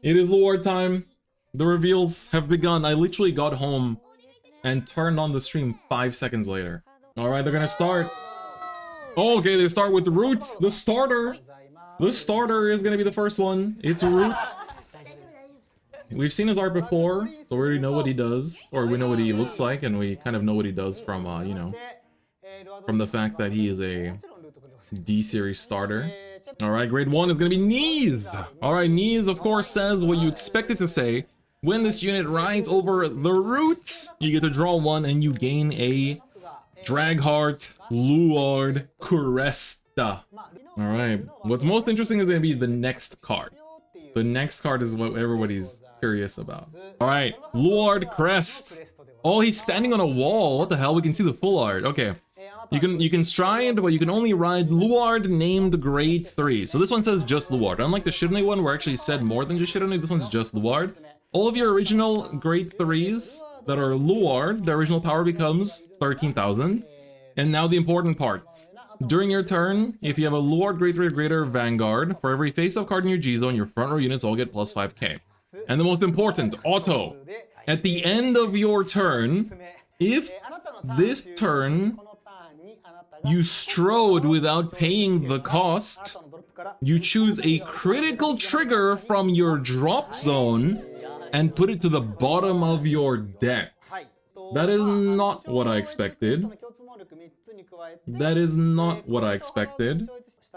It is Luard time. The reveals have begun. I literally got home and turned on the stream 5 seconds later. Alright, they're gonna start. Oh, okay, they start with Root, the starter. The starter is gonna be the first one. It's Root. We've seen his art before, so we already know what he does. Or we know what he looks like, and we kind of know what he does from, you know, from the fact that he is a D-series starter. Alright, grade 1 is gonna be Knees! Alright, Knees, of course, says what you expect it to say. When this unit rides over the route, you get to draw 1 and you gain a Dragheart, Luard, Crest. Alright, what's most interesting is gonna be the next card. The next card is what everybody's curious about. Alright, Luard, Crest. Oh, he's standing on a wall. What the hell? We can see the full art. Okay. You can stride, but you can only ride Luard named grade 3. So this one says just Luard. Unlike the Shirone one where it actually said more than just Shirone, this one's just Luard. All of your original grade 3s that are Luard, the original power becomes 13,000. And now the important parts. During your turn, if you have a Luard grade 3 or greater Vanguard, for every face-up card in your G-zone, your front row units all get plus 5k. And the most important, auto. At the end of your turn, if this turn you strode without paying the cost, you choose a critical trigger from your drop zone and put it to the bottom of your deck. That is not what I expected. That is not what I expected.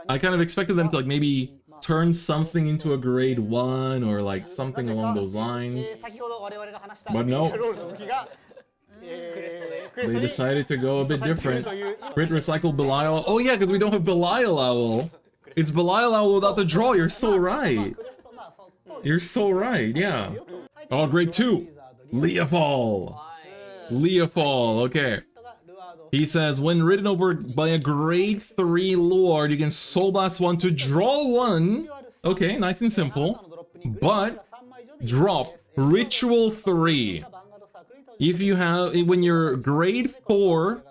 I kind of expected them to like maybe turn something into a grade 1 or like something along those lines. But no. They decided to go a bit different. Crit recycle Belial. Oh yeah, because we don't have Belial Owl. It's Belial Owl without the draw. You're so right. You're so right, yeah. Oh, grade 2. Leafall. Leafall, okay. He says, when ridden over by a grade 3 Luard, you can Soul Blast 1 to draw 1. Okay, nice and simple. But drop Ritual 3. If you have, when your grade 4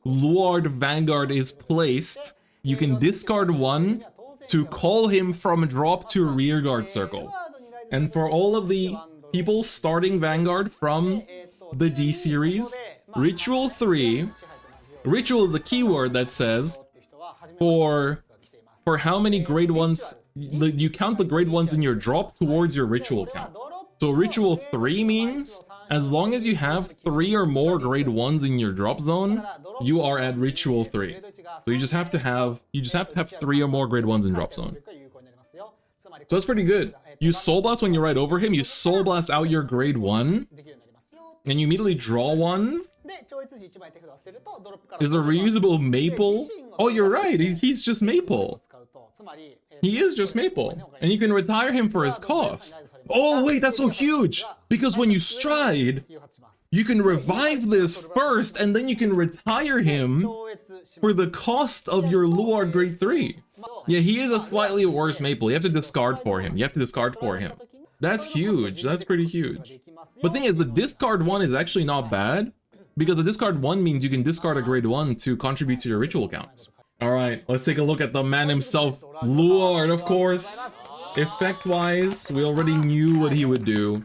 Luard Vanguard is placed, you can discard 1 to call him from drop to rearguard circle. And for all of the people starting Vanguard from the D series, Ritual 3, Ritual is a keyword that says for how many grade 1s, you count the grade 1s in your drop towards your Ritual count. So Ritual 3 means as long as you have 3 or more grade 1s in your drop zone, you are at Ritual 3. So you just have to have 3 or more grade 1s in drop zone. So that's pretty good. You Soul Blast when you ride over him, you Soul Blast out your grade 1, and you immediately draw 1. Is a reusable Maple? Oh, you're right, he's just Maple. He is just Maple. And you can retire him for his cost. Oh wait, that's so huge! Because when you stride, you can revive this first, and then you can retire him for the cost of your Luard grade 3. Yeah, he is a slightly worse Maple. You have to discard for him. That's huge. That's pretty huge. But the thing is, the discard 1 is actually not bad, because the discard 1 means you can discard a grade 1 to contribute to your ritual counts. Alright, let's take a look at the man himself, Luard, of course. Effect-wise, we already knew what he would do.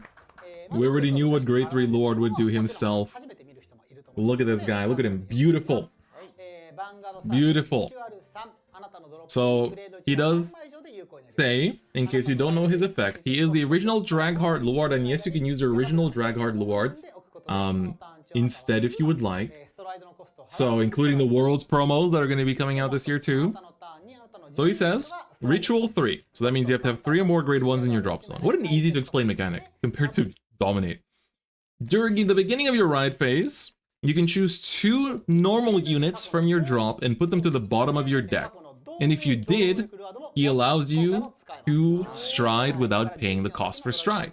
We already knew what grade 3 Luard would do himself. Look at this guy, look at him, beautiful. Beautiful. So, he does say, in case you don't know his effect, he is the original Dragheart Luard, and yes, you can use your original Dragheart Luards instead if you would like. So, including the Worlds promos that are going to be coming out this year too. So he says, Ritual 3. So that means you have to have 3 or more grade 1s in your drop zone. What an easy to explain mechanic compared to Dominate. During the beginning of your ride phase, you can choose 2 normal units from your drop and put them to the bottom of your deck. And if you did, he allows you to stride without paying the cost for stride.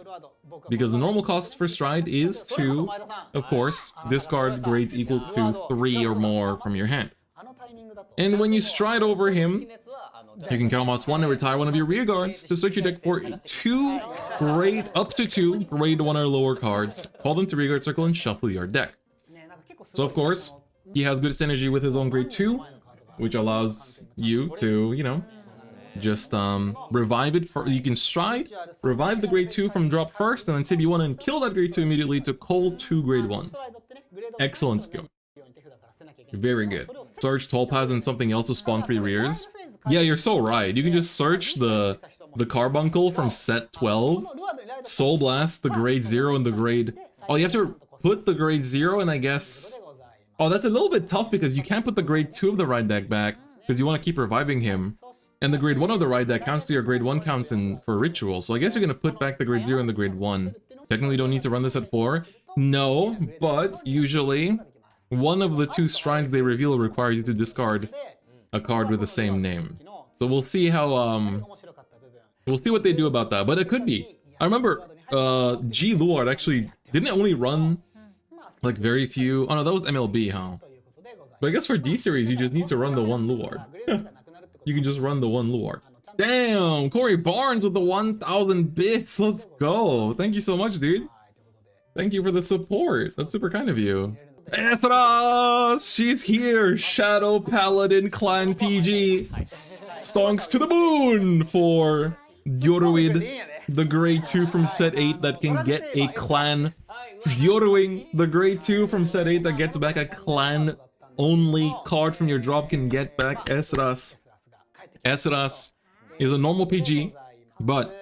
Because the normal cost for stride is to, of course, discard grades equal to 3 or more from your hand. And when you stride over him, you can count mouse 1 and retire one of your rear guards to search your deck for up to 2 grade 1 or lower cards. Call them to rear guard circle and shuffle your deck. So of course, he has good synergy with his own grade 2, which allows you to, you know, just revive it for, you can stride, revive the grade 2 from drop first, and then save you 1 and kill that grade 2 immediately to call 2 grade 1s. Excellent skill. Very good. Search toll paths and something else to spawn 3 rears. Yeah, you're so right. You can just search the carbuncle from set 12, soul blast the grade 0 and the grade... Oh, you have to put the grade 0 and I guess... Oh, that's a little bit tough because you can't put the grade 2 of the ride deck back because you want to keep reviving him. And the grade 1 of the ride deck counts to your grade 1 counts in for ritual. So I guess you're going to put back the grade 0 and the grade 1. Technically, you don't need to run this at 4. No, but usually one of the 2 strides they reveal requires you to discard a card with the same name. So we'll see how, we'll see what they do about that, but it could be. I remember, G Luard actually didn't only run, like, very few... Oh no, that was MLB, huh? But I guess for D-Series, you just need to run the 1 Luard. You can just run the 1 Luard. Damn, Corey Barnes with the 1,000 bits. Let's go. Thank you so much, dude. Thank you for the support. That's super kind of you. Ethras! She's here! Shadow Paladin Clan PG. Stonks to the moon for Yoruid, the grade 2 from set 8 that can get a clan. Yoruing, the grade 2 from set 8 that gets back a clan only card from your drop can get back Esras. Esras is a normal PG, but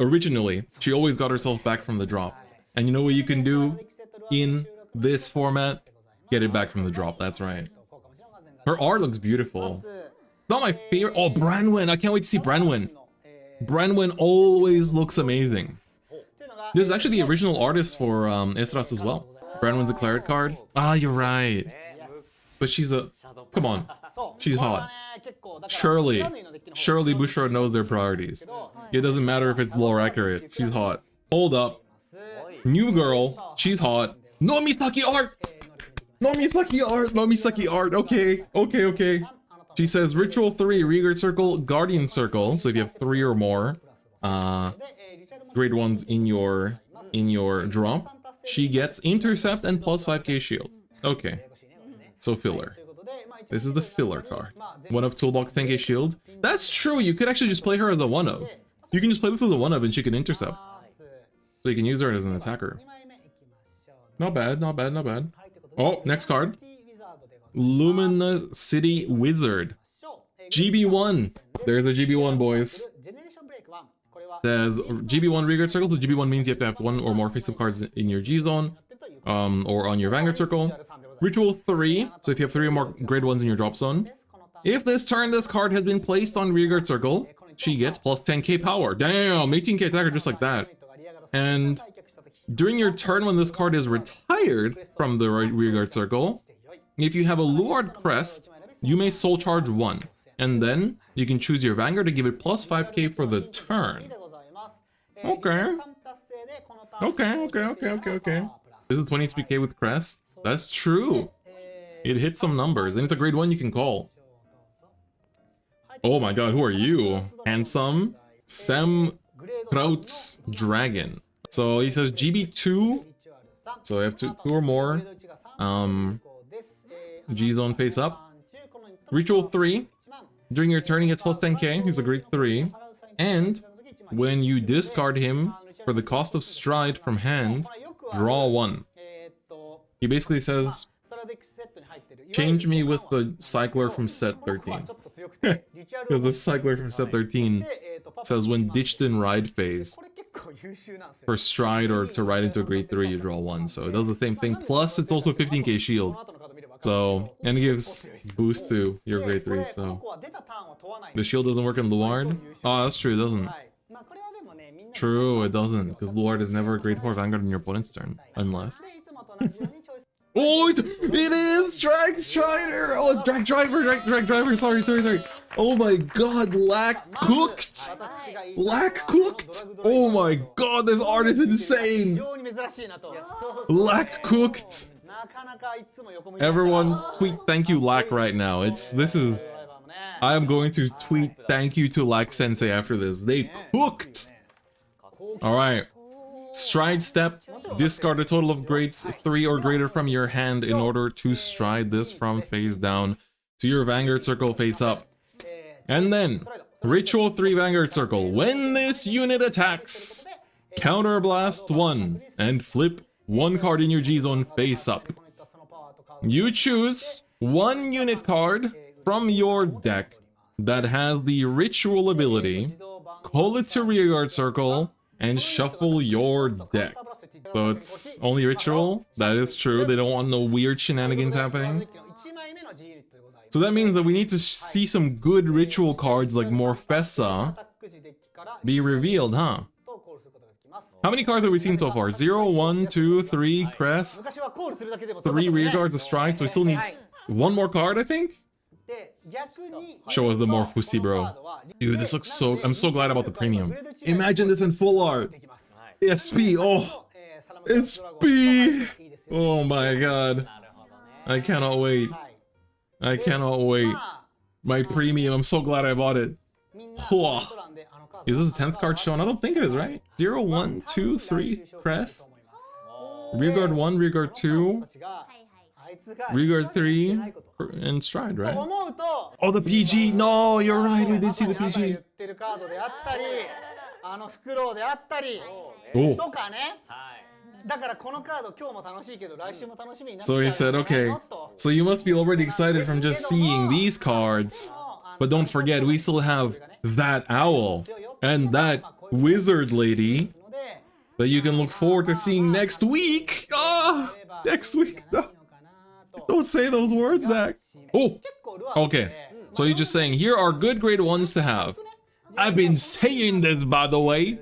originally she always got herself back from the drop. And you know what you can do in this format? Get it back from the drop, that's right. Her art looks beautiful. Not my favorite. Oh, Branwen! I can't wait to see Branwen. Branwen always looks amazing. This is actually the original artist for Esras as well. Branwen's a Claret card. Ah, you're right. But she's a... Come on. She's hot. Surely Bouchard knows their priorities. It doesn't matter if it's lore accurate. She's hot. Hold up. New girl. She's hot. Nomisaki art! Nomisaki art! Nomisaki art! Okay. Okay. She says Ritual 3, Reguard Circle, Guardian Circle. So if you have 3 or more grade 1s in your drop, she gets Intercept and plus 5k shield. Okay. So filler. This is the filler card. 1 of toolbox 10k shield. That's true, you could actually just play her as a 1 of. You can just play this as a 1 of and she can intercept. So you can use her as an attacker. Not bad. Oh, next card. Lumina City Wizard. GB1. There's the GB1, boys. Says GB1 Reguard Circle. So GB1 means you have to have 1 or more face-up cards in your G zone, or on your Vanguard Circle. Ritual 3. So if you have 3 or more grade 1s in your drop zone. If this turn this card has been placed on Reguard Circle, she gets plus 10k power. Damn, 18k attacker just like that. And during your turn when this card is retired from the Reguard Circle, if you have a Luard Crest, you may soul charge 1. And then you can choose your Vanguard to give it plus 5k for the turn. Okay. This is 23k with Crest. That's true. It hits some numbers, and it's a grade 1 you can call. Oh my god, who are you? Handsome Sam Kraut's Dragon. So he says GB2. So I have two or more. G-Zone face up. Ritual 3. During your turn, he gets plus 10k. He's a grade 3. And when you discard him for the cost of Stride from hand, draw 1. He basically says, change me with the cycler from set 13. Because the cycler from set 13 says when ditched in ride phase, for Stride or to ride into a grade 3, you draw 1. So it does the same thing. Plus, it's also 15k shield. So, and it gives boost to your grade 3, so... The shield doesn't work in Luard? Oh, that's true, it doesn't. True, it doesn't, because Luard is never a grade 4 Vanguard in your opponent's turn, unless... Oh, it is! Drag Strider! Oh, it's Drag Driver, sorry. Oh my god, Lack cooked! Lack cooked! Oh my god, this art is insane! Lack cooked! Everyone tweet thank you Lack right now. I am going to tweet thank you to Lack Sensei after this. They cooked! Alright. Stride step. Discard a total of grades 3 or greater from your hand in order to stride this from face down to your Vanguard Circle face up. And then, Ritual 3 Vanguard Circle. When this unit attacks, counterblast 1 and flip 1 card in your G zone face up. You choose 1 unit card from your deck that has the ritual ability, call it to rearguard circle, and shuffle your deck. So it's only ritual. That is true. They don't want no weird shenanigans happening. So that means that we need to see some good ritual cards like Morfessa be revealed, huh? How many cards have we seen so far? 0, 1, 2, 3, Crest, 3 rearguards, a stride, so we still need 1 more card, I think? Show us the more pussy, bro. Dude, this looks so... I'm so glad about the premium. Imagine this in full art. SP, oh. SP. Oh my god. I cannot wait. I cannot wait. My premium, I'm so glad I bought it. Is this the 10th card shown? I don't think it is, right? 0, 1, 2, 3, Crest. Rearguard 1, rearguard 2. Rearguard 3, and stride, right? Oh, the PG! No, you're right, we did see the PG. Oh. So he said, okay, so you must be already excited from just seeing these cards. But don't forget, we still have that owl and that wizard lady that you can look forward to seeing next week. Oh, next week. No. Don't say those words, Dak. Oh, okay. So you're just saying, here are good grade 1s to have. I've been saying this, by the way.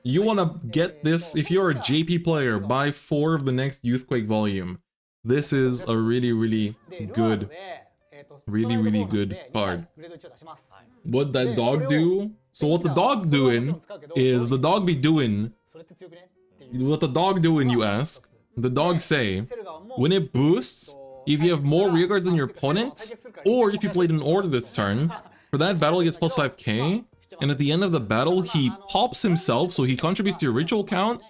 You want to get this, if you're a JP player, buy 4 of the next Youthquake volume. This is a really good card. What that dog do? So what the dog doing is, the dog be doing... What the dog doing, you ask? The dog say, when it boosts, if you have more rearguards than your opponent, or if you played an order this turn, for that battle he gets plus 5k, and at the end of the battle he pops himself, so he contributes to your ritual count,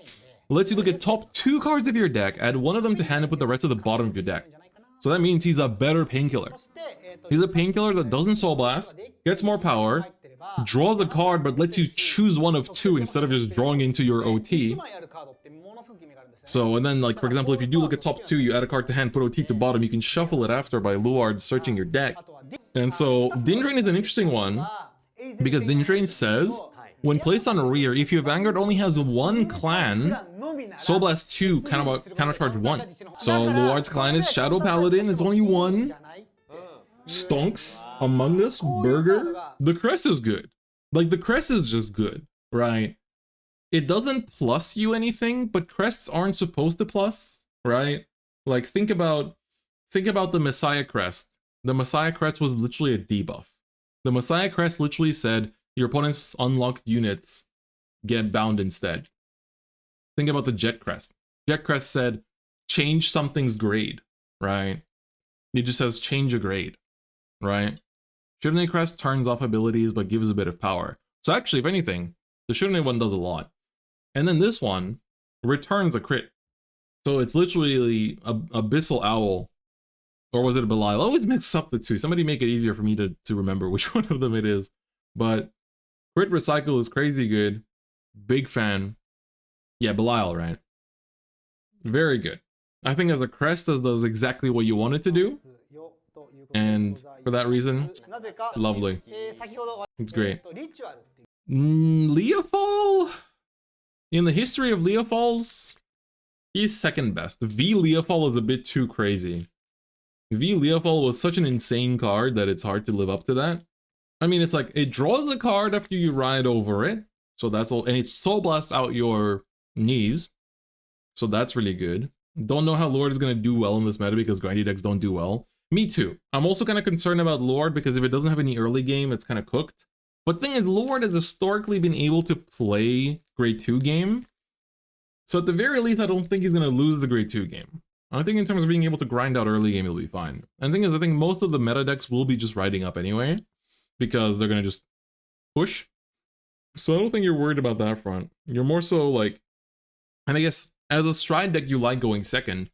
lets you look at top 2 cards of your deck, add 1 of them to hand and put the rest at the bottom of your deck. So that means he's a better painkiller. He's a painkiller that doesn't soul blast, gets more power, draws a card but lets you choose 1 of 2 instead of just drawing into your OT. So, and then, like, for example, if you do look at top 2, you add a card to hand, put OT to bottom, you can shuffle it after by Luard searching your deck. And so, Din Drain is an interesting one, because Din Drain says, when placed on a rear, if your Vanguard only has 1 clan, Soul Blast 2 countercharge 1. So, Luard's clan is Shadow Paladin, it's only 1. Stonks, Among Us, Burger. The Crest is good. Like, the Crest is just good, right? It doesn't plus you anything, but crests aren't supposed to plus, right? Like, think about the Messiah Crest. The Messiah Crest was literally a debuff. The Messiah Crest literally said, your opponent's unlocked units get bound instead. Think about the Jet Crest. Jet Crest said, change something's grade, right? It just says, change a grade, right? Shivne Crest turns off abilities, but gives a bit of power. So actually, if anything, the Shivne one does a lot. And then this one returns a crit. So it's literally a Abyssal Owl. Or was it a Belial? I always mix up the two. Somebody make it easier for me to remember which one of them it is. But crit recycle is crazy good. Big fan. Yeah, Belial, right? Very good. I think as a crest, this does exactly what you want it to do. And for that reason, lovely. It's great. Leofal? In the history of Leofals, he's second best. V Leofal is a bit too crazy. V Leofal was such an insane card that it's hard to live up to that. I mean, it's like, it draws a card after you ride over it. So that's all, and it soul blasts out your knees. So that's really good. Don't know how Luard is going to do well in this meta because grindy decks don't do well. Me too. I'm also kind of concerned about Luard because if it doesn't have any early game, it's kind of cooked. But the thing is, Luard has historically been able to play grade 2 game. So at the very least, I don't think he's going to lose the grade 2 game. I think in terms of being able to grind out early game, he'll be fine. And the thing is, I think most of the meta decks will be just riding up anyway, because they're going to just push. So I don't think you're worried about that front. You're more so like, and I guess as a stride deck, you like going second,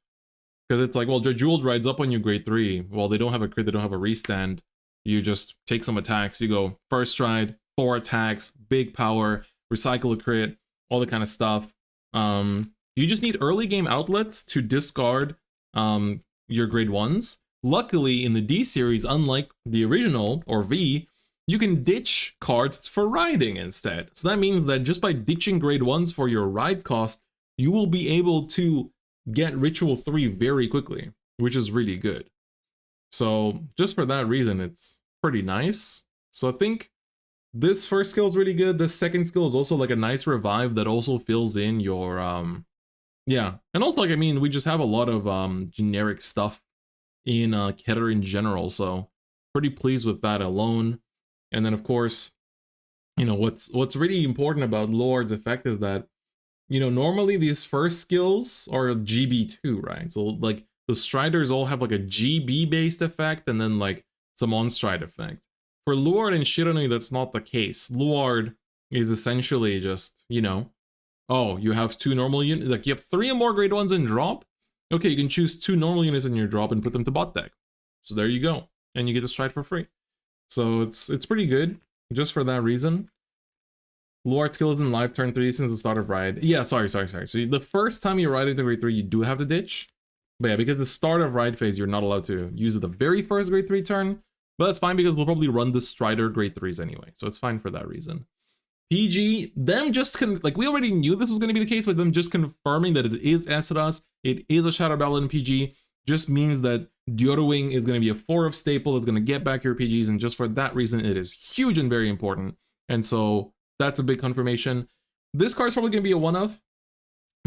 Because it's like, well, Jeweled rides up on you grade 3. Well, they don't have a crit, they don't have a restand. You just take some attacks. You go first stride, 4 attacks, big power, recycle a crit, all that kind of stuff. You just need early game outlets to discard your grade 1s. Luckily, in the D series, unlike the original, or V, you can ditch cards for riding instead. So that means that just by ditching grade 1s for your ride cost, you will be able to get Ritual 3 very quickly, which is really good. So just for that reason, it's pretty nice. So I think this first skill is really good. This second skill is also like a nice revive that also fills in your, yeah. And also, like, I mean, we just have a lot of generic stuff in Keter in general, so pretty pleased with that alone. And then, of course, you know, what's really important about Luard's effect is that, you know, normally these first skills are GB2, right? So, like, the Striders all have, like, a GB-based effect and then, like, some on-stride effect. For Luard and Shiranui, that's not the case. Luard is essentially just, you know, oh, you have 2 normal units, like, you have 3 or more grade 1s in drop? Okay, you can choose 2 normal units in your drop and put them to bot deck. So there you go. And you get to stride for free. So it's pretty good, just for that reason. Luard skill is in live turn 3 since the start of ride. Yeah, sorry. So the first time you ride into grade 3, you do have to ditch. But yeah, because the start of ride phase, you're not allowed to use it the very first grade 3 turn. But that's fine because we'll probably run the Strider grade 3s anyway. So it's fine for that reason. PG, them just like, we already knew this was going to be the case, but them just confirming that it is Esras, it is a Shadow Battle in PG, just means that Deodowing is going to be a 4 of staple, it's going to get back your PGs, and just for that reason, it is huge and very important. And so that's a big confirmation. This card's probably going to be a 1-of.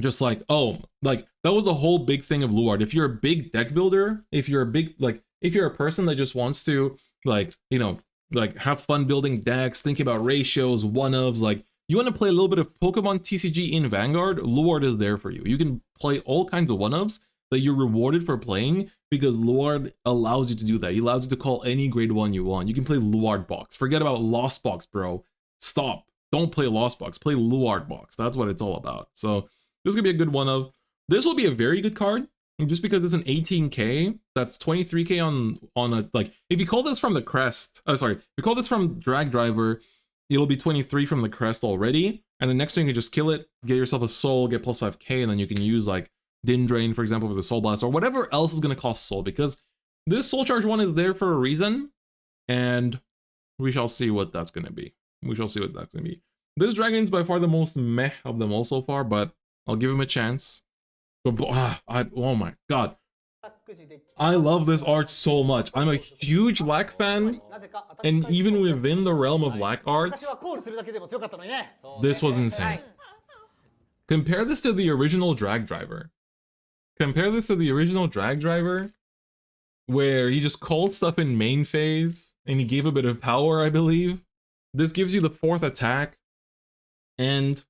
Just like, oh, like, that was the whole big thing of Luard. If you're a big deck builder, if you're a big, like, if you're a person that just wants to, like, you know, like, have fun building decks, think about ratios, 1-ofs, like, you want to play a little bit of Pokemon TCG in Vanguard, Luard is there for you. You can play all kinds of 1-ofs that you're rewarded for playing because Luard allows you to do that. He allows you to call any grade 1 you want. You can play Luard Box. Forget about Lost Box, bro. Stop. Don't play Lost Box. Play Luard Box. That's what it's all about. So this is going to be a good 1-of. This will be a very good card. Just because it's an 18k, that's 23k on a, like, if you call this from the Crest, sorry, if you call this from Drag Driver, it'll be 23 from the Crest already, and the next thing you can just kill it, get yourself a soul, get plus 5k, and then you can use, like, Din Drain, for example, for the Soul Blast, or whatever else is going to cost soul, because this Soul Charge one is there for a reason, and we shall see what that's going to be. We shall see what that's going to be. This Dragon's by far the most meh of them all so far, but I'll give him a chance. Oh my god. I love this art so much. I'm a huge Lack fan, and even within the realm of Lack arts, this was insane. Compare this to the original Drag Driver. Compare this to the original Drag Driver, where he just called stuff in main phase, and he gave a bit of power, I believe. This gives you the 4th attack, and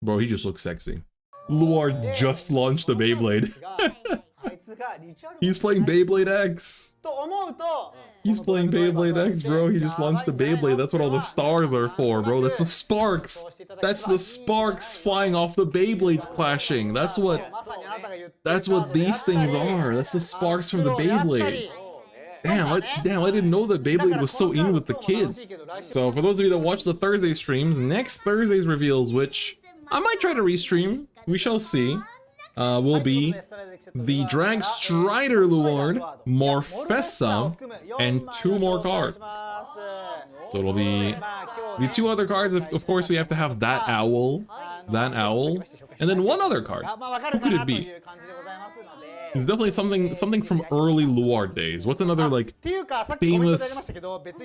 bro, he just looks sexy. Luard just launched the Beyblade. He's playing Beyblade X. He's playing Beyblade X, bro. He just launched the Beyblade. That's what all the stars are for, bro. That's the sparks. That's the sparks flying off the Beyblades clashing. That's what these things are. That's the sparks from the Beyblade. Damn, I didn't know that Beyblade was so in with the kids. So for those of you that watch the Thursday streams, next Thursday's reveals, which I might try to restream, we shall see, will be the Drag Strider Luard, Morfessa, and 2 more cards. So it'll be the 2 other cards. Of course, we have to have that owl, and then 1 other card. Who could it be? It's definitely something from early Luard days. What's another, like, famous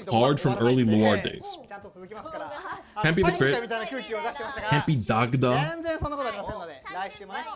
card from early Luard days? Can't be the crit. Can't be Dagda.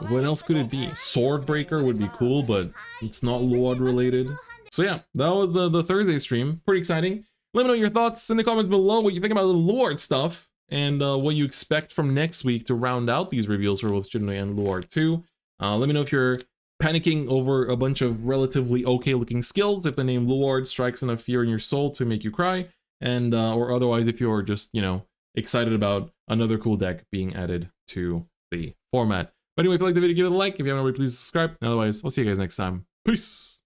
What else could it be? Swordbreaker would be cool, but it's not Luard related. So yeah, that was the Thursday stream. Pretty exciting. Let me know your thoughts in the comments below, what you think about the Luard stuff, and what you expect from next week to round out these reveals for both Shiranui and Luard 2. Let me know if you're panicking over a bunch of relatively okay looking skills, if the name Luard strikes enough fear in your soul to make you cry, and or otherwise if you're just, you know, excited about another cool deck being added to the format. But anyway, if you like the video, give it a like. If you haven't already, please subscribe. And otherwise, I'll see you guys next time. Peace.